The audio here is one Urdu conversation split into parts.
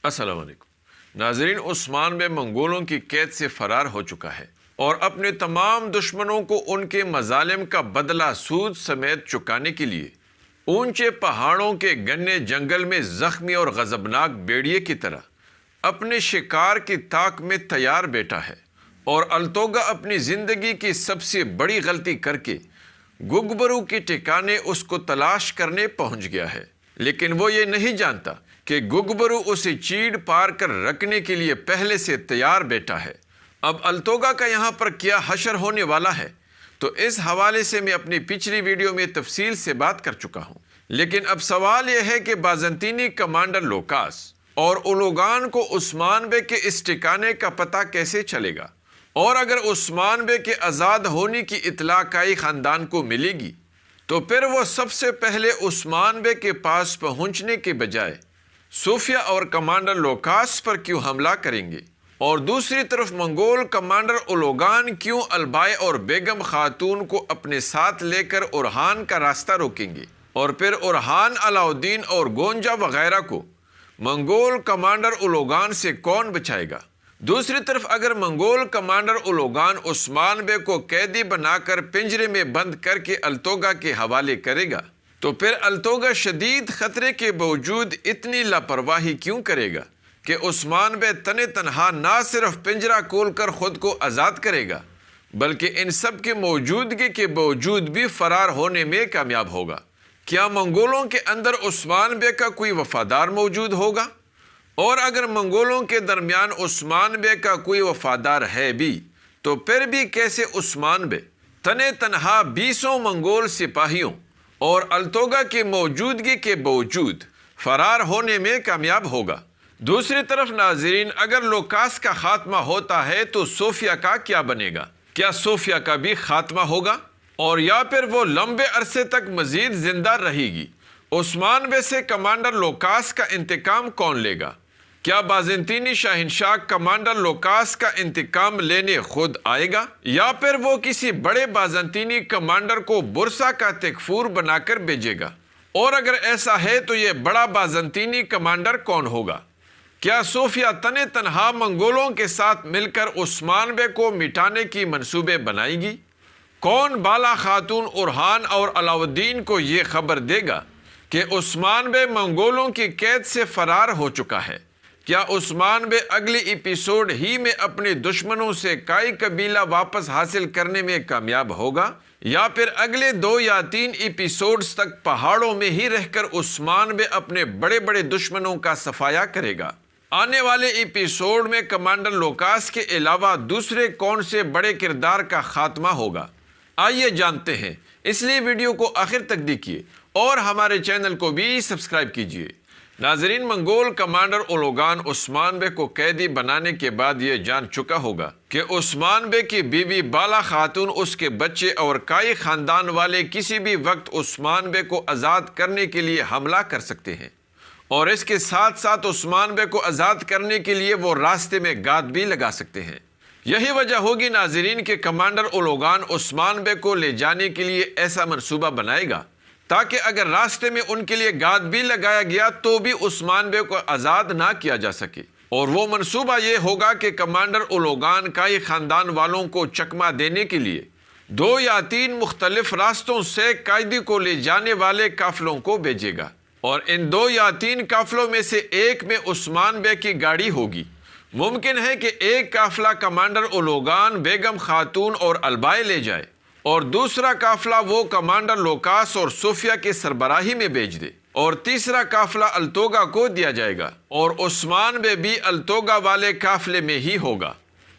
السلام علیکم ناظرین، عثمان بے منگولوں کی قید سے فرار ہو چکا ہے اور اپنے تمام دشمنوں کو ان کے مظالم کا بدلہ سود سمیت چکانے کے لیے اونچے پہاڑوں کے گھنے جنگل میں زخمی اور غضبناک بیڑیے کی طرح اپنے شکار کی طاق میں تیار بیٹھا ہے، اور التوگا اپنی زندگی کی سب سے بڑی غلطی کر کے گگبرو کے ٹھکانے اس کو تلاش کرنے پہنچ گیا ہے، لیکن وہ یہ نہیں جانتا کہ گگبرو اسے چیڑ پار کر رکھنے کے لیے پہلے سے تیار بیٹھا ہے۔ اب التوگا کا یہاں پر کیا حشر ہونے والا ہے، تو اس حوالے سے میں اپنی پچھلی ویڈیو میں تفصیل سے بات کر چکا ہوں، لیکن اب سوال یہ ہے کہ بازنطینی کمانڈر لوکاس اور اولوگان کو عثمان بے کے اس ٹھکانے کا پتہ کیسے چلے گا، اور اگر عثمان بے کے آزاد ہونے کی اطلاع کائی خاندان کو ملے گی تو پھر وہ سب سے پہلے عثمان بے کے پاس پہنچنے کے بجائے صوفیہ اور کمانڈر لوکاس پر کیوں حملہ کریں گے، اور دوسری طرف منگول کمانڈر اولوگان کیوں البائے اور بیگم خاتون کو اپنے ساتھ لے کر اورہان کا راستہ روکیں گے، اور پھر اورہان، علاؤدین اور گونجا وغیرہ کو منگول کمانڈر اولوگان سے کون بچائے گا؟ دوسری طرف اگر منگول کمانڈر اولوگان عثمان بے کو قیدی بنا کر پنجرے میں بند کر کے التوگا کے حوالے کرے گا تو پھر التوگا شدید خطرے کے باوجود اتنی لاپرواہی کیوں کرے گا کہ عثمان بے تنہا نہ صرف پنجرہ کھول کر خود کو آزاد کرے گا بلکہ ان سب کی موجودگی کے باوجود بھی فرار ہونے میں کامیاب ہوگا؟ کیا منگولوں کے اندر عثمان بے کا کوئی وفادار موجود ہوگا؟ اور اگر منگولوں کے درمیان عثمان بے کا کوئی وفادار ہے بھی تو پھر بھی کیسے عثمان بے تنہا 20 منگول سپاہیوں اور التوگا کی موجودگی کے باوجود فرار ہونے میں کامیاب ہوگا؟ دوسری طرف ناظرین، اگر لوکاس کا خاتمہ ہوتا ہے تو صوفیہ کا کیا بنے گا؟ کیا صوفیہ کا بھی خاتمہ ہوگا، اور یا پھر وہ لمبے عرصے تک مزید زندہ رہے گی؟ عثمان بے سے کمانڈر لوکاس کا انتقام کون لے گا؟ کیا بازنطینی شاہنشاہ کمانڈر لوکاس کا انتقام لینے خود آئے گا، یا پھر وہ کسی بڑے بازنطینی کمانڈر کو برسا کا تکفور بنا کر بھیجے گا؟ اور اگر ایسا ہے تو یہ بڑا بازنطینی کمانڈر کون ہوگا؟ کیا صوفیہ تنہا منگولوں کے ساتھ مل کر عثمان بے کو مٹانے کی منصوبے بنائے گی؟ کون بالا خاتون اورہان اور علاؤدین کو یہ خبر دے گا کہ عثمان بے منگولوں کی قید سے فرار ہو چکا ہے؟ کیا عثمان بے اگلی ایپیسوڈ ہی میں اپنے دشمنوں سے کائی قبیلہ واپس حاصل کرنے میں کامیاب ہوگا، یا پھر اگلے 2 یا 3 ایپیسوڈز تک پہاڑوں میں ہی رہ کر عثمان بے اپنے بڑے بڑے دشمنوں کا صفایا کرے گا؟ آنے والے ایپیسوڈ میں کمانڈر لوکاس کے علاوہ دوسرے کون سے بڑے کردار کا خاتمہ ہوگا؟ آئیے جانتے ہیں، اس لیے ویڈیو کو آخر تک دیکھیے اور ہمارے چینل کو بھی سبسکرائب کیجیے۔ ناظرین، منگول کمانڈر اولوگان عثمان بے کو قیدی بنانے کے بعد یہ جان چکا ہوگا کہ عثمان بے کی بیوی بالا خاتون، اس کے بچے اور کائی خاندان والے کسی بھی وقت عثمان بے کو آزاد کرنے کے لیے حملہ کر سکتے ہیں، اور اس کے ساتھ ساتھ عثمان بے کو آزاد کرنے کے لیے وہ راستے میں گاد بھی لگا سکتے ہیں۔ یہی وجہ ہوگی ناظرین کہ کمانڈر اولوگان عثمان بے کو لے جانے کے لیے ایسا منصوبہ بنائے گا تاکہ اگر راستے میں ان کے لیے گاد بھی لگایا گیا تو بھی عثمان بے کو آزاد نہ کیا جا سکے، اور وہ منصوبہ یہ ہوگا کہ کمانڈر اولوگان کائی خاندان والوں کو چکمہ دینے کے لیے 2 یا 3 مختلف راستوں سے قیدی کو لے جانے والے قافلوں کو بھیجے گا، اور ان 2 یا 3 قافلوں میں سے ایک میں عثمان بے کی گاڑی ہوگی۔ ممکن ہے کہ ایک قافلہ کمانڈر اولوگان، بیگم خاتون اور البائے لے جائے، اور دوسرا قافلہ وہ کمانڈر لوکاس اور صوفیہ کے سربراہی میں بھیج دے، اور تیسرا قافلہ التوگا کو دیا جائے گا، اور عثمان بے بھی التوگا والے قافلے میں ہی ہوگا۔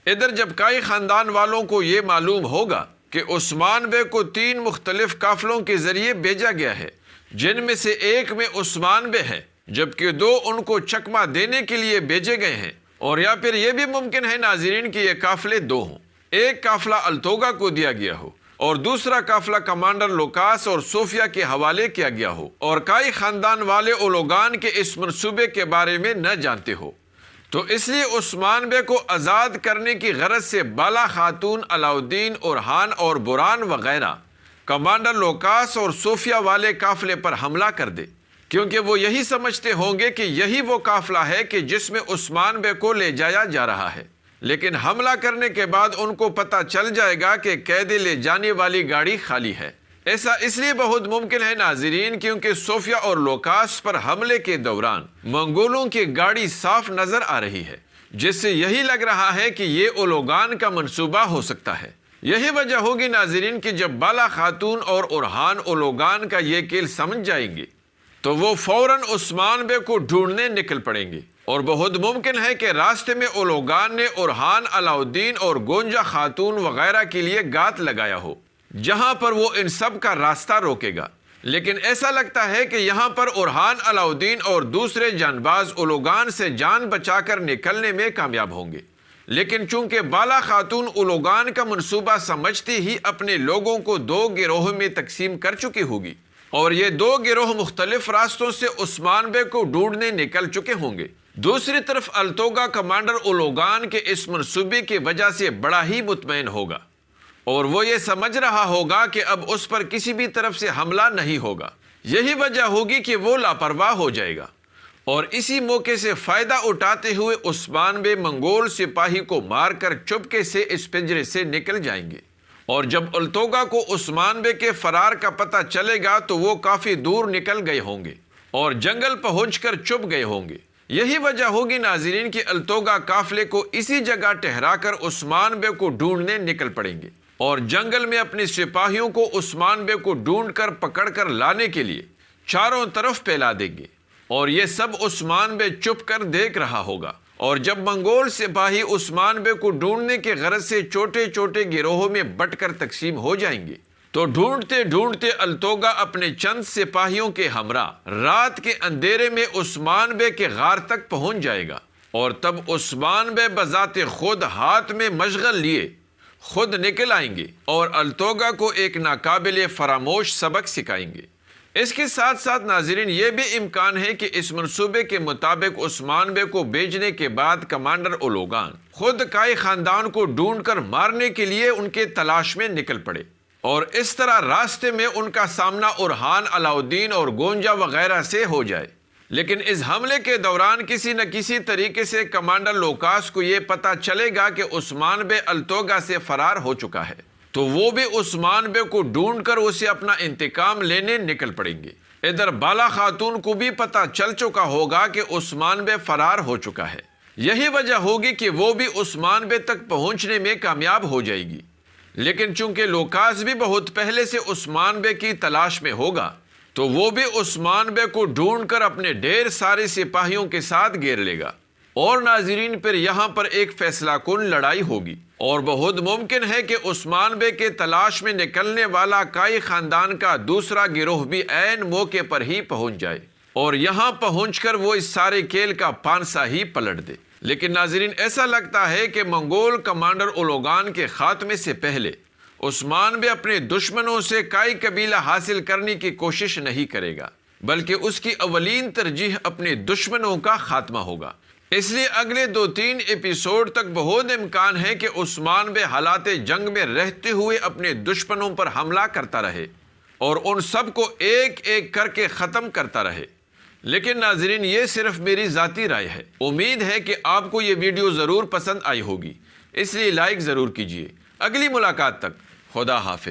ادھر جب کائی خاندان والوں کو یہ معلوم ہوگا کہ عثمان بے کو 3 مختلف قافلوں کے ذریعے بھیجا گیا ہے، جن میں سے ایک میں عثمان بے ہے جبکہ 2 ان کو چکمہ دینے کے لیے بھیجے گئے ہیں، اور یا پھر یہ بھی ممکن ہے ناظرین کہ یہ قافلے 2 ہوں، ایک قافلہ التوگا کو دیا گیا ہو اور دوسرا قافلہ کمانڈر لوکاس اور صوفیہ کے حوالے کیا گیا ہو، اور کائی خاندان والے اولوگان کے اس منصوبے کے بارے میں نہ جانتے ہو۔ تو اس لیے عثمان بے کو آزاد کرنے کی غرض سے بالا خاتون، علاؤدین، اورہان اور بران وغیرہ کمانڈر لوکاس اور صوفیہ والے قافلے پر حملہ کر دے، کیونکہ وہ یہی سمجھتے ہوں گے کہ یہی وہ قافلہ ہے کہ جس میں عثمان بے کو لے جایا جا رہا ہے، لیکن حملہ کرنے کے بعد ان کو پتہ چل جائے گا کہ قید لے جانے والی گاڑی خالی ہے۔ ایسا اس لیے بہت ممکن ہے ناظرین کیونکہ صوفیہ اور لوکاس پر حملے کے دوران منگولوں کی گاڑی صاف نظر آ رہی ہے، جس سے یہی لگ رہا ہے کہ یہ اولوگان کا منصوبہ ہو سکتا ہے۔ یہی وجہ ہوگی ناظرین کہ جب بالا خاتون اور اورہان اولوگان کا یہ کھیل سمجھ جائیں گے تو وہ فوراً عثمان بے کو ڈھونڈنے نکل پڑیں گے، اور بہت ممکن ہے کہ راستے میں اولوگان نے اورہان، علاؤدین اور گونجا خاتون وغیرہ کے لیے گات لگایا ہو، جہاں پر وہ ان سب کا راستہ روکے گا۔ لیکن ایسا لگتا ہے کہ یہاں پر اورہان، علاؤدین اور دوسرے جانباز اولوگان سے جان بچا کر نکلنے میں کامیاب ہوں گے، لیکن چونکہ بالا خاتون اولوگان کا منصوبہ سمجھتی ہی اپنے لوگوں کو دو گروہوں میں تقسیم کر چکی ہوگی، اور یہ دو گروہ مختلف راستوں سے عثمان بے کو ڈھونڈنے نکل چکے ہوں گے۔ دوسری طرف التوگا کمانڈر اولوگان کے اس منصوبے کی وجہ سے بڑا ہی مطمئن ہوگا، اور وہ یہ سمجھ رہا ہوگا کہ اب اس پر کسی بھی طرف سے حملہ نہیں ہوگا۔ یہی وجہ ہوگی کہ وہ لاپرواہ ہو جائے گا، اور اسی موقع سے فائدہ اٹھاتے ہوئے عثمان بے منگول سپاہی کو مار کر چپکے سے اس پنجرے سے نکل جائیں گے، اور جب التوگا کو عثمان بے کے فرار کا پتہ چلے گا تو وہ کافی دور نکل گئے ہوں گے اور جنگل پہنچ کر چھپ گئے ہوں گے۔ یہی وجہ ہوگی ناظرین کہ التوگا قافلے کو اسی جگہ ٹھہرا کر عثمان بے کو ڈھونڈنے نکل پڑیں گے، اور جنگل میں اپنے سپاہیوں کو عثمان بے کو ڈھونڈ کر پکڑ کر لانے کے لیے چاروں طرف پھیلا دیں گے، اور یہ سب عثمان بے چپ کر دیکھ رہا ہوگا۔ اور جب منگول سپاہی عثمان بے کو ڈھونڈنے کے غرض سے چھوٹے چھوٹے گروہوں میں بٹ کر تقسیم ہو جائیں گے تو ڈھونڈتے ڈھونڈتے التوگا اپنے چند سپاہیوں کے ہمراہ رات کے اندھیرے میں عثمان بے کے غار تک پہنچ جائے گا، اور تب عثمان بے بذات خود ہاتھ میں مشغل لیے خود نکل آئیں گے اور التوگا کو ایک ناقابل فراموش سبق سکھائیں گے۔ اس کے ساتھ ساتھ ناظرین یہ بھی امکان ہے کہ اس منصوبے کے مطابق عثمان بے کو بھیجنے کے بعد کمانڈر اولوگان خود کائی خاندان کو ڈھونڈ کر مارنے کے لیے ان کے تلاش میں نکل پڑے، اور اس طرح راستے میں ان کا سامنا اورہان، علاؤدین اور گونجا وغیرہ سے ہو جائے۔ لیکن اس حملے کے دوران کسی نہ کسی طریقے سے کمانڈر لوکاس کو یہ پتہ چلے گا کہ عثمان بے التوگا سے فرار ہو چکا ہے، تو وہ بھی عثمان بے کو ڈھونڈ کر اسے اپنا انتقام لینے نکل پڑیں گے۔ ادھر بالا خاتون کو بھی پتہ چل چکا ہوگا کہ عثمان بے فرار ہو چکا ہے، یہی وجہ ہوگی کہ وہ بھی عثمان بے تک پہنچنے میں کامیاب ہو جائے گی۔ لیکن چونکہ لوکاس بھی بہت پہلے سے عثمان بے کی تلاش میں ہوگا تو وہ بھی عثمان بے کو ڈھونڈ کر اپنے ڈھیر سارے سپاہیوں کے ساتھ گھیر لے گا، اور ناظرین پھر یہاں پر ایک فیصلہ کن لڑائی ہوگی، اور بہت ممکن ہے کہ عثمان بے کے تلاش میں نکلنے والا کائی خاندان کا دوسرا گروہ بھی عین موقع پر ہی پہنچ جائے، اور یہاں پہنچ کر وہ اس سارے کھیل کا پانسا ہی پلٹ دے۔ لیکن ناظرین ایسا لگتا ہے کہ منگول کمانڈر اولوگان کے خاتمے سے پہلے عثمان بے اپنے دشمنوں سے کائی قبیلہ حاصل کرنے کی کوشش نہیں کرے گا، بلکہ اس کی اولین ترجیح اپنے دشمنوں کا خاتمہ ہوگا۔ اس لیے اگلے 2-3 ایپیسوڈ تک بہت امکان ہے کہ عثمان بے حالات جنگ میں رہتے ہوئے اپنے دشمنوں پر حملہ کرتا رہے اور ان سب کو ایک ایک کر کے ختم کرتا رہے۔ لیکن ناظرین یہ صرف میری ذاتی رائے ہے، امید ہے کہ آپ کو یہ ویڈیو ضرور پسند آئی ہوگی، اس لیے لائک ضرور کیجیے۔ اگلی ملاقات تک خدا حافظ۔